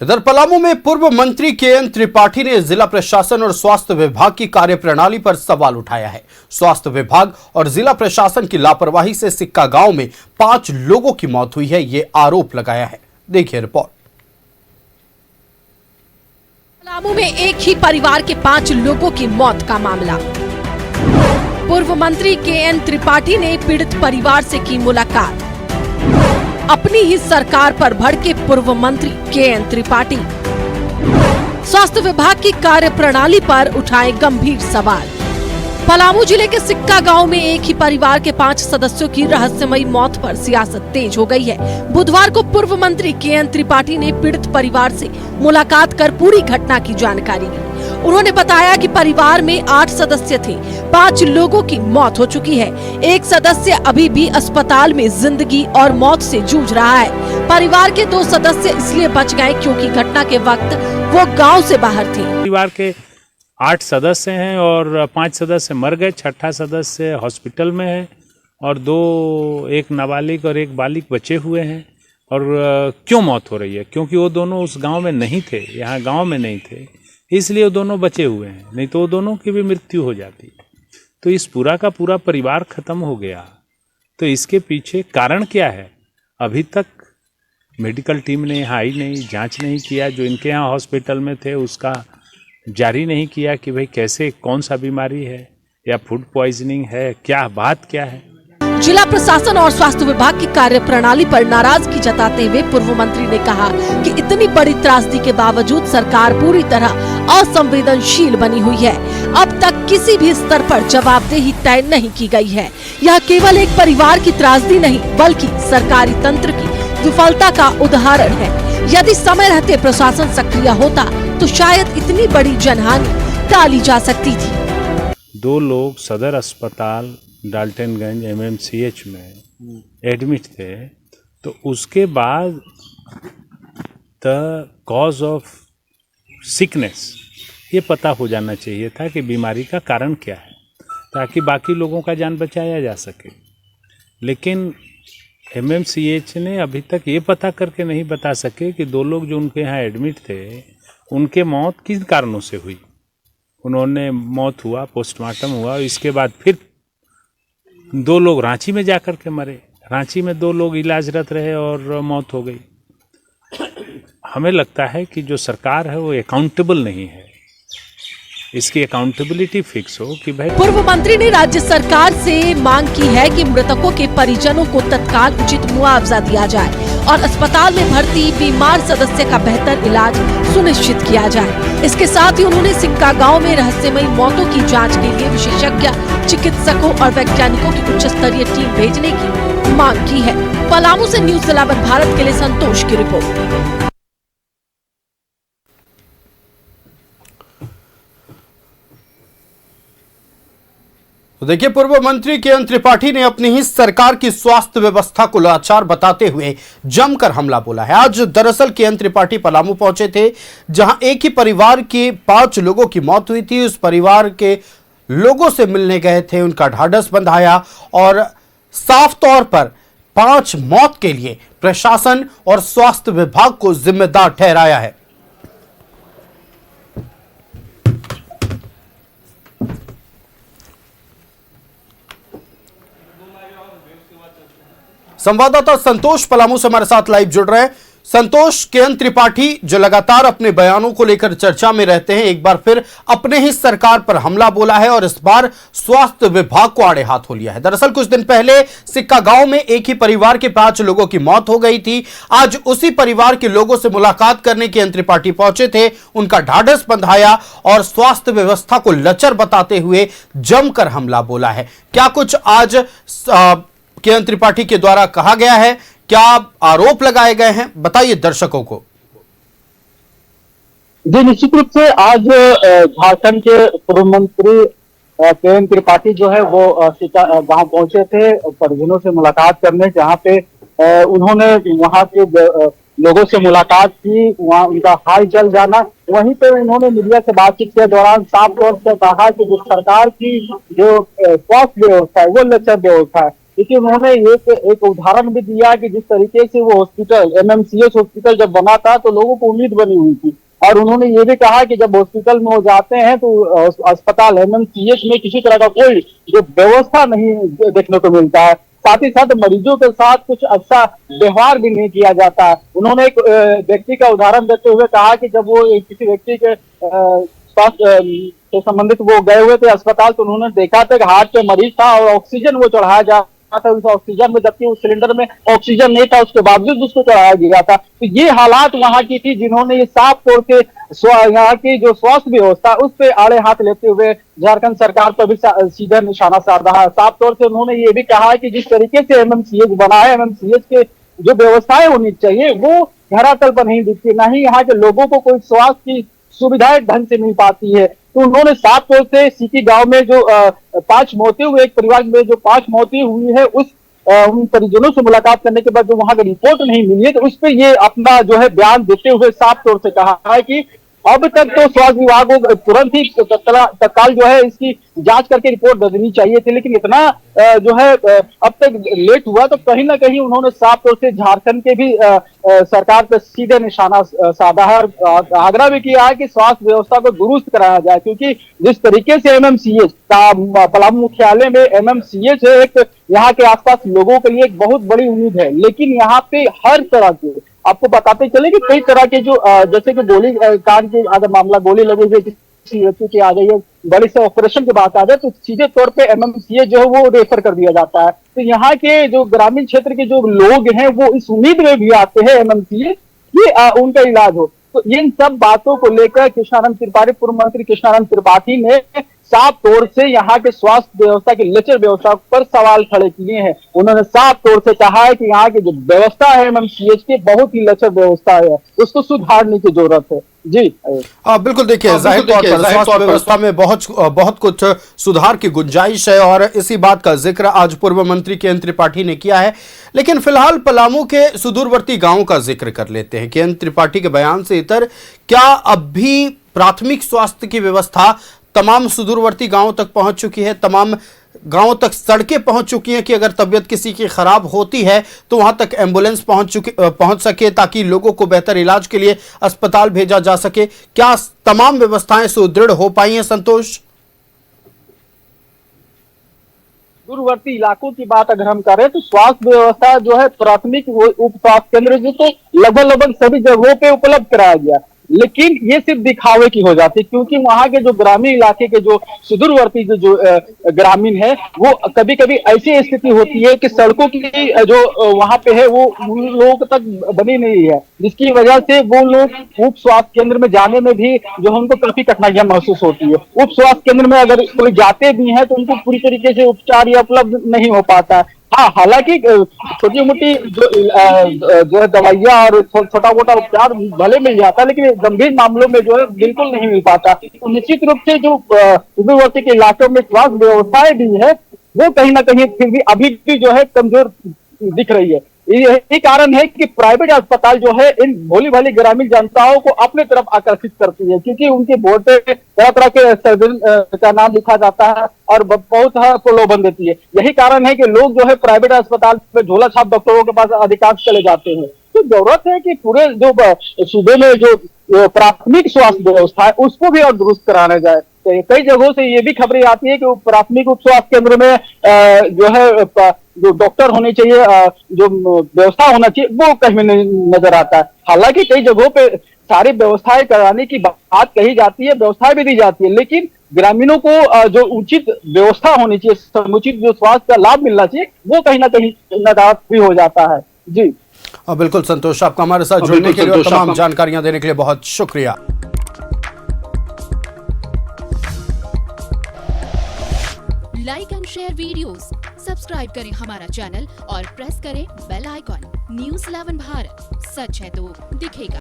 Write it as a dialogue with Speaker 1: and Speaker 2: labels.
Speaker 1: इधर पलामू में पूर्व मंत्री के.एन. त्रिपाठी ने जिला प्रशासन और स्वास्थ्य विभाग की कार्यप्रणाली पर सवाल उठाया है। स्वास्थ्य विभाग और जिला प्रशासन की लापरवाही से सिक्का गांव में 5 लोगों की मौत हुई है, ये आरोप लगाया है। देखिए रिपोर्ट।
Speaker 2: पलामू में एक ही परिवार के 5 लोगों की मौत का मामला। पूर्व मंत्री के.एन. त्रिपाठी ने पीड़ित परिवार से की मुलाकात। अपनी ही सरकार पर भड़के पूर्व मंत्री के.एन. त्रिपाठी। स्वास्थ्य विभाग की कार्यप्रणाली पर उठाए गंभीर सवाल। पलामू जिले के सिक्का गांव में एक ही परिवार के 5 सदस्यों की रहस्यमयी मौत पर सियासत तेज हो गई है। बुधवार को पूर्व मंत्री के.एन. त्रिपाठी ने पीड़ित परिवार से मुलाकात कर पूरी घटना की जानकारी दी। उन्होंने बताया कि परिवार में 8 सदस्य थे, 5 लोगों की मौत हो चुकी है। एक सदस्य अभी भी अस्पताल में जिंदगी और मौत से जूझ रहा है। परिवार के 2 सदस्य इसलिए बच गए क्योंकि घटना के वक्त वो गांव से बाहर थे।
Speaker 3: परिवार के 8 सदस्य हैं और 5 सदस्य मर गए, 6ठा सदस्य हॉस्पिटल में है और 2 एक नाबालिग और एक बालिग बचे हुए हैं। और क्यों मौत हो रही है? क्योंकि वो दोनों उस गांव में नहीं थे, यहाँ गांव में नहीं थे, इसलिए वो दोनों बचे हुए हैं, नहीं तो वो दोनों की भी मृत्यु हो जाती। तो इस पूरा का पूरा परिवार खत्म हो गया। तो इसके पीछे कारण क्या है? अभी तक मेडिकल टीम ने यहाँ आई नहीं, जांच नहीं किया, जो इनके यहाँ हॉस्पिटल में थे उसका जारी नहीं किया कि भाई कैसे, कौन सा बीमारी है या फूड पॉइजनिंग है, क्या बात क्या है।
Speaker 2: जिला प्रशासन और स्वास्थ्य विभाग की कार्यप्रणाली पर नाराजगी जताते हुए पूर्व मंत्री ने कहा कि इतनी बड़ी त्रासदी के बावजूद सरकार पूरी तरह असंवेदनशील बनी हुई है। अब तक किसी भी स्तर पर जवाबदेही तय नहीं की गई है। यह केवल एक परिवार की त्रासदी नहीं बल्कि सरकारी तंत्र की विफलता का उदाहरण है। यदि समय रहते प्रशासन सक्रिय होता तो शायद इतनी बड़ी जनहानि टाली जा सकती थी।
Speaker 3: 2 लोग सदर अस्पताल डाल्टनगंज MMCH में एडमिट थे, तो उसके बाद द कॉज ऑफ सिकनेस ये पता हो जाना चाहिए था कि बीमारी का कारण क्या है, ताकि बाकी लोगों का जान बचाया जा सके। लेकिन MMCH ने अभी तक ये पता करके नहीं बता सके कि 2 लोग जो उनके यहाँ एडमिट थे उनके मौत किन कारणों से हुई। उन्होंने मौत हुआ, पोस्टमार्टम हुआ और इसके बाद फिर 2 लोग रांची में जाकर के मरे। रांची में 2 लोग इलाजरत रहे और मौत हो गई। हमें लगता है कि जो सरकार है वो अकाउंटेबल नहीं है, इसकी अकाउंटेबिलिटी फिक्स हो कि भाई।
Speaker 2: पूर्व मंत्री ने राज्य सरकार से मांग की है कि मृतकों के परिजनों को तत्काल उचित मुआवजा दिया जाए और अस्पताल में भर्ती बीमार सदस्य का बेहतर इलाज सुनिश्चित किया जाए। इसके साथ ही उन्होंने सिक्का गांव में रहस्यमयी मौतों की जांच के लिए विशेषज्ञ चिकित्सकों और वैज्ञानिकों की उच्च स्तरीय टीम भेजने की मांग की है। पलामू से न्यूज़ 11 भारत के लिए संतोष की रिपोर्ट।
Speaker 1: तो देखिए, पूर्व मंत्री के.एन. त्रिपाठी ने अपनी ही सरकार की स्वास्थ्य व्यवस्था को लाचार बताते हुए जमकर हमला बोला है। आज दरअसल के.एन. त्रिपाठी पलामू पहुंचे थे, जहां एक ही परिवार के 5 लोगों की मौत हुई थी। उस परिवार के लोगों से मिलने गए थे, उनका ढाढ़स बंधाया और साफ तौर पर 5 मौत के लिए प्रशासन और स्वास्थ्य विभाग को जिम्मेदार ठहराया है। संवाददाता संतोष पलामू से हमारे साथ लाइव जुड़ रहे हैं। संतोष, के.एन. त्रिपाठी जो लगातार अपने बयानों को लेकर चर्चा में रहते हैं, एक बार फिर अपने ही सरकार पर हमला बोला है और इस बार स्वास्थ्य विभाग को आड़े हाथ हो लिया है। दरअसल कुछ दिन पहले सिक्का गांव में एक ही परिवार के 5 लोगों की मौत हो गई थी। आज उसी परिवार के लोगों से मुलाकात करने के.एन. त्रिपाठी पहुंचे थे, उनका ढाढ़स बंधाया और स्वास्थ्य व्यवस्था को लचर बताते हुए जमकर हमला बोला है। क्या कुछ आज के.एन. त्रिपाठी के द्वारा कहा गया है, क्या आरोप लगाए गए हैं, बताइए दर्शकों को।
Speaker 4: जी, निश्चित रूप से आज झारखंड के पूर्व मंत्री के.एन. त्रिपाठी जो है वो गांव पहुंचे थे परिजनों से मुलाकात करने, जहां पे उन्होंने वहां के लोगों से मुलाकात की, वहां उनका हाल जल जाना। वहीं पे उन्होंने मीडिया से बातचीत के दौरान साफ तौर से कहा कि जो सरकार की जो स्वास्थ्य व्यवस्था है वो लचर व्यवस्था है, क्योंकि उन्होंने एक उदाहरण भी दिया कि जिस तरीके से वो हॉस्पिटल एमएमसीएच हॉस्पिटल जब बना था तो लोगों को उम्मीद बनी हुई थी, और उन्होंने ये भी कहा कि जब हॉस्पिटल में वो जाते हैं तो अस्पताल एमएमसीएच में किसी तरह का कोई जो व्यवस्था नहीं देखने को मिलता है, साथ ही साथ मरीजों के साथ कुछ अच्छा व्यवहार भी नहीं किया जाता है। उन्होंने एक व्यक्ति का उदाहरण देते हुए कहा कि जब वो किसी व्यक्ति के स्वास्थ्य से संबंधित वो गए हुए थे अस्पताल, तो उन्होंने देखा था कि हार्ट पे मरीज था और ऑक्सीजन वो चढ़ाया जा था उस ऑक्सीजन में, जबकि उस सिलेंडर में ऑक्सीजन नहीं था, उसके बावजूद उसको चढ़ाया गया था। तो ये हालात वहां की थी जिन्होंने ये साफ तौर पे यहाँ की जो स्वास्थ्य व्यवस्था उस पे आड़े हाथ लेते हुए झारखंड सरकार पर भी सीधा निशाना साधा है। साफ तौर से उन्होंने ये भी कहा है कि जिस तरीके से एमएमसीएच बना है, एमएमसीएच के जो व्यवस्थाएं होनी चाहिए वो धरातल पर नहीं दिखती, ना ही यहाँ के लोगों को कोई स्वास्थ्य की सुविधाएं ढंग से मिल पाती है। तो उन्होंने साफ तौर से सीकी गांव में जो 5 मौतें हुई, एक परिवार में जो 5 मौतें हुई है, उन परिजनों से मुलाकात करने के बाद जो वहां का रिपोर्ट नहीं मिली है, तो उस पर ये अपना जो है बयान देते हुए साफ तौर से कहा है कि अब तक तो स्वास्थ्य विभाग को तुरंत ही तत्काल जो है इसकी जांच करके रिपोर्ट दे देनी चाहिए थी, लेकिन इतना जो है अब तक लेट हुआ, तो कहीं ना कहीं उन्होंने साफ तौर से झारखंड के भी सरकार पर सीधे निशाना साधा है और आग्रह भी किया है कि स्वास्थ्य व्यवस्था को दुरुस्त कराया जाए, क्योंकि जिस तरीके से एमएमसीएच का पलामू मुख्यालय में एमएमसीएच है, एक यहाँ के आसपास लोगों के लिए एक बहुत बड़ी उम्मीद है, लेकिन यहाँ पे हर तरह के आपको बताते चले कि कई तरह के जो जैसे कि गोली कांड के अगर मामला गोली लगे हुए किसी व्यक्ति की आ गई है, बड़ी से ऑपरेशन की बात आ जाए तो सीधे तौर पे एमएमसीएच जो है वो रेफर कर दिया जाता है। तो यहाँ के जो ग्रामीण क्षेत्र के जो लोग हैं वो इस उम्मीद में भी आते हैं एमएमसीएच कि उनका इलाज हो। तो इन सब बातों को लेकर कृष्णानंद त्रिपाठी, पूर्व मंत्री कृष्णानंद त्रिपाठी ने साफ तौर से यहाँ के स्वास्थ्य व्यवस्था की लचर व्यवस्था पर सवाल खड़े किए हैं। उन्होंने साफ तौर से कहा है कि यहाँ की जो व्यवस्था है एमएमसीएच की बहुत ही लचर व्यवस्था है, उसको सुधारने की जरूरत है। जी
Speaker 1: बिल्कुल, देखिए जाहिर तौर पर स्वास्थ्य व्यवस्था में बहुत कुछ सुधार की गुंजाइश है और इसी बात का जिक्र आज पूर्व मंत्री के.एन. त्रिपाठी ने किया है। लेकिन फिलहाल पलामू के सुदूरवर्ती गांवों का जिक्र कर लेते हैं। के.एन. त्रिपाठी के बयान से इतर क्या अब भी प्राथमिक स्वास्थ्य की व्यवस्था तमाम सुदूरवर्ती गांवों तक पहुंच चुकी है, तमाम गांवों तक सड़कें पहुंच चुकी हैं कि अगर तबीयत किसी की खराब होती है तो वहां तक एम्बुलेंस पहुंच सके ताकि लोगों को बेहतर इलाज के लिए अस्पताल भेजा जा सके? क्या तमाम व्यवस्थाएं सुदृढ़ हो पाई हैं संतोष?
Speaker 4: दूरवर्ती इलाकों की बात अगर हम करें तो स्वास्थ्य व्यवस्था जो है प्राथमिक उप स्वास्थ्य केंद्र जो तो लगभग सभी जगहों पे उपलब्ध कराया गया, लेकिन ये सिर्फ दिखावे की हो जाती है, क्योंकि वहां के जो ग्रामीण इलाके के जो सुदूरवर्ती जो ग्रामीण है वो कभी कभी ऐसी स्थिति होती है कि सड़कों की जो वहां पे है वो उन लोगों तक बनी नहीं है, जिसकी वजह से वो लोग उप स्वास्थ्य केंद्र में जाने में भी जो है उनको काफी कठिनाइयां महसूस होती है। उप स्वास्थ्य केंद्र में अगर कोई जाते भी हैं तो उनको पूरी तरीके से उपचार या उपलब्ध नहीं हो पाता है। हाँ, हालांकि छोटी मोटी जो है दवाइयाँ और छोटा मोटा उपचार भले मिल जाता है, लेकिन गंभीर मामलों में जो है बिल्कुल नहीं मिल पाता। तो निश्चित रूप से जो सुदूरवर्ती के इलाकों में स्वास्थ्य व्यवस्थाएं भी है वो कहीं ना कहीं फिर भी अभी भी जो है कमजोर दिख रही है। यही कारण है कि प्राइवेट अस्पताल जो है इन भोली भाली ग्रामीण जनताओं को अपने तरफ आकर्षित करती है, क्योंकि उनके बोर्ड पे तरह तरह के सर्जन का नाम लिखा जाता है और बहुत प्रलोभन देती है। यही कारण है कि लोग जो है प्राइवेट अस्पताल में झोला छाप डॉक्टरों के पास अधिकांश चले जाते हैं। तो जरूरत है कि पूरे जो सूबे में जो प्राथमिक स्वास्थ्य व्यवस्था है उसको भी और दुरुस्त कराना जाए। कई जगहों से ये भी खबरें आती है कि प्राथमिक उप स्वास्थ्य केंद्र में जो है जो डॉक्टर होने चाहिए, जो व्यवस्था होना चाहिए वो कहीं नहीं नजर आता है। हालांकि कई जगहों पे सारी व्यवस्थाएं कराने की बात कही जाती है, व्यवस्थाएं भी दी जाती है, लेकिन ग्रामीणों को जो उचित व्यवस्था होनी चाहिए, समुचित जो स्वास्थ्य का लाभ मिलना चाहिए वो कहीं ना कहीं नदारद भी हो जाता है। जी
Speaker 1: बिल्कुल संतोष, आपका हमारे साथ जुड़ने के लिए और तमाम जानकारियां देने के लिए बहुत शुक्रिया।
Speaker 5: Like and share videos, subscribe करें हमारा चैनल और प्रेस करें बेल आइकॉन। न्यूज़ 11 भारत, सच है तो दिखेगा।